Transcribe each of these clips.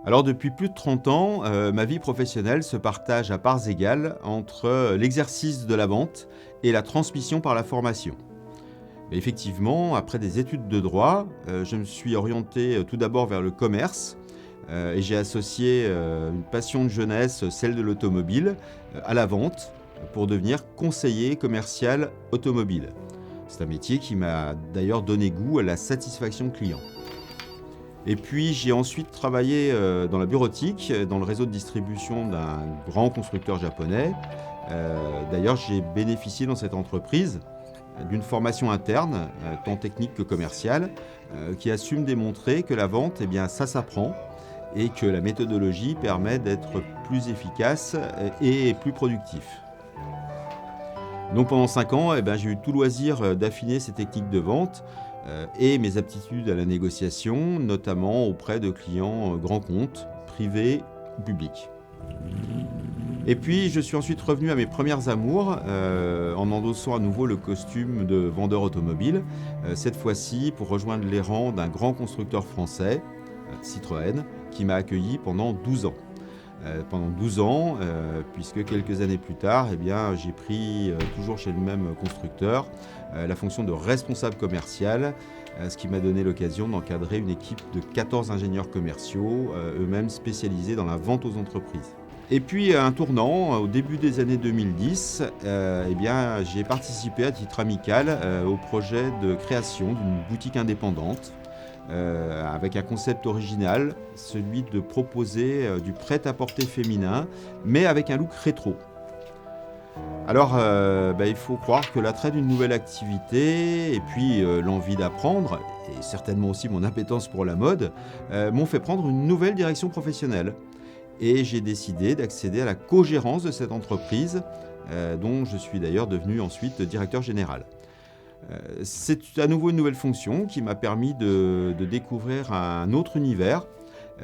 Alors depuis plus de 30 ans, ma vie professionnelle se partage à parts égales entre l'exercice de la vente et la transmission par la formation. Mais effectivement, après des études de droit, je me suis orienté tout d'abord vers le commerce et j'ai associé une passion de jeunesse, celle de l'automobile, à la vente pour devenir conseiller commercial automobile. C'est un métier qui m'a d'ailleurs donné goût à la satisfaction client. Et puis j'ai ensuite travaillé dans la bureautique, dans le réseau de distribution d'un grand constructeur japonais. D'ailleurs, j'ai bénéficié dans cette entreprise d'une formation interne, tant technique que commerciale, qui a su me démontrer que la vente, eh bien, ça s'apprend et que la méthodologie permet d'être plus efficace et plus productif. Donc pendant 5 ans, eh ben, j'ai eu tout loisir d'affiner ces techniques de vente et mes aptitudes à la négociation, notamment auprès de clients grands comptes, privés ou publics. Et puis je suis ensuite revenu à mes premières amours en endossant à nouveau le costume de vendeur automobile, cette fois-ci pour rejoindre les rangs d'un grand constructeur français, Citroën, qui m'a accueilli pendant 12 ans. Pendant 12 ans, puisque quelques années plus tard, eh bien, j'ai pris, toujours chez le même constructeur, la fonction de responsable commercial, ce qui m'a donné l'occasion d'encadrer une équipe de 14 ingénieurs commerciaux, eux-mêmes spécialisés dans la vente aux entreprises. Et puis à un tournant, au début des années 2010, eh bien, j'ai participé à titre amical au projet de création d'une boutique indépendante avec un concept original, celui de proposer du prêt-à-porter féminin, mais avec un look rétro. Alors, il faut croire que l'attrait d'une nouvelle activité et puis l'envie d'apprendre, et certainement aussi mon appétence pour la mode, m'ont fait prendre une nouvelle direction professionnelle. Et j'ai décidé d'accéder à la co-gérance de cette entreprise, dont je suis d'ailleurs devenu ensuite directeur général. C'est à nouveau une nouvelle fonction qui m'a permis de découvrir un autre univers,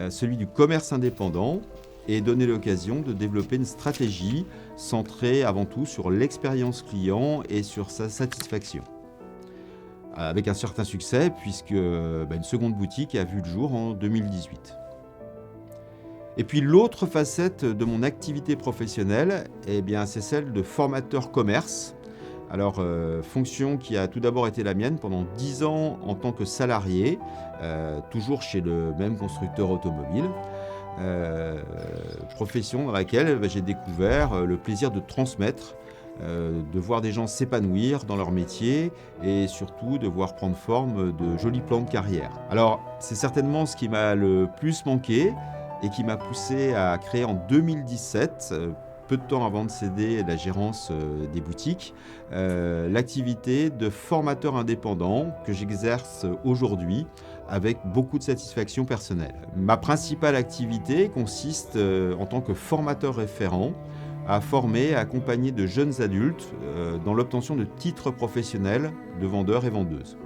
celui du commerce indépendant, et donner l'occasion de développer une stratégie centrée avant tout sur l'expérience client et sur sa satisfaction. Avec un certain succès, puisque une seconde boutique a vu le jour en 2018. Et puis l'autre facette de mon activité professionnelle, eh bien, c'est celle de formateur commerce. Alors, fonction qui a tout d'abord été la mienne pendant 10 ans en tant que salarié, toujours chez le même constructeur automobile. Profession dans laquelle j'ai découvert le plaisir de transmettre, de voir des gens s'épanouir dans leur métier et surtout de voir prendre forme de jolis plans de carrière. Alors, c'est certainement ce qui m'a le plus manqué et qui m'a poussé à créer en 2017, peu de temps avant de céder la gérance des boutiques, l'activité de formateur indépendant que j'exerce aujourd'hui avec beaucoup de satisfaction personnelle. Ma principale activité consiste en tant que formateur référent à former et à accompagner de jeunes adultes dans l'obtention de titres professionnels de vendeurs et vendeuses.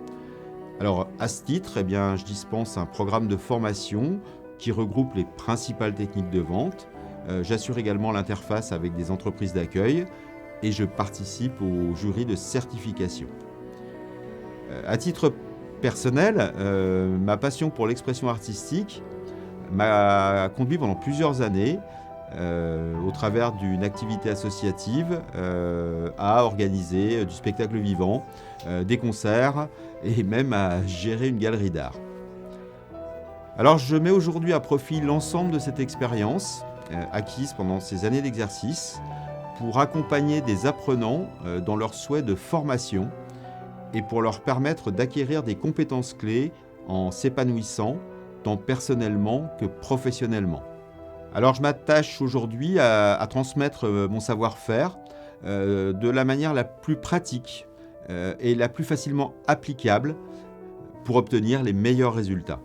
Alors à ce titre, eh bien, je dispense un programme de formation qui regroupe les principales techniques de vente. J'assure également l'interface avec des entreprises d'accueil et je participe au jury de certification. À titre personnel, ma passion pour l'expression artistique m'a conduit pendant plusieurs années, au travers d'une activité associative, à organiser du spectacle vivant, des concerts et même à gérer une galerie d'art. Alors je mets aujourd'hui à profit l'ensemble de cette expérience acquise pendant ces années d'exercice pour accompagner des apprenants dans leur souhait de formation et pour leur permettre d'acquérir des compétences clés en s'épanouissant tant personnellement que professionnellement. Alors je m'attache aujourd'hui à transmettre mon savoir-faire de la manière la plus pratique et la plus facilement applicable pour obtenir les meilleurs résultats.